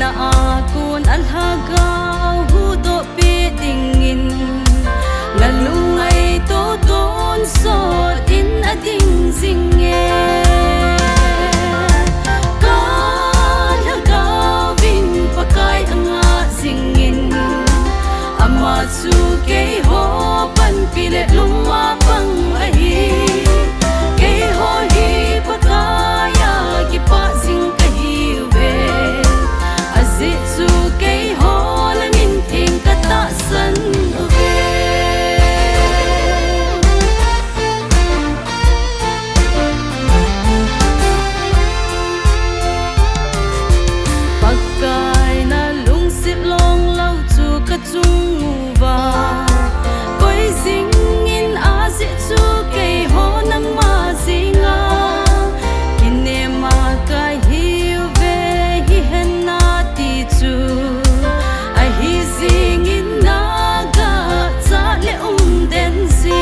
na akon alhagaw hudo pitingin ngalungay toton sot in ading zinge kalhagawin pakay anga zingin amatsuke ho panpile lumapang ahi kay ho hi pakaya gipasing kahiwe azitsuke ho langin ting katasan uve pagkay na lungsit long lau chu kachung uva koi zingin azitsuke ho nang mazinga kinema kai hiuve hi henna ti chu ai hi zingin naga cha le den zi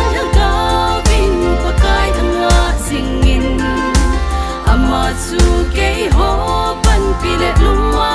kalhagawin pakay anga zingin amatsuke ho panpile lumwa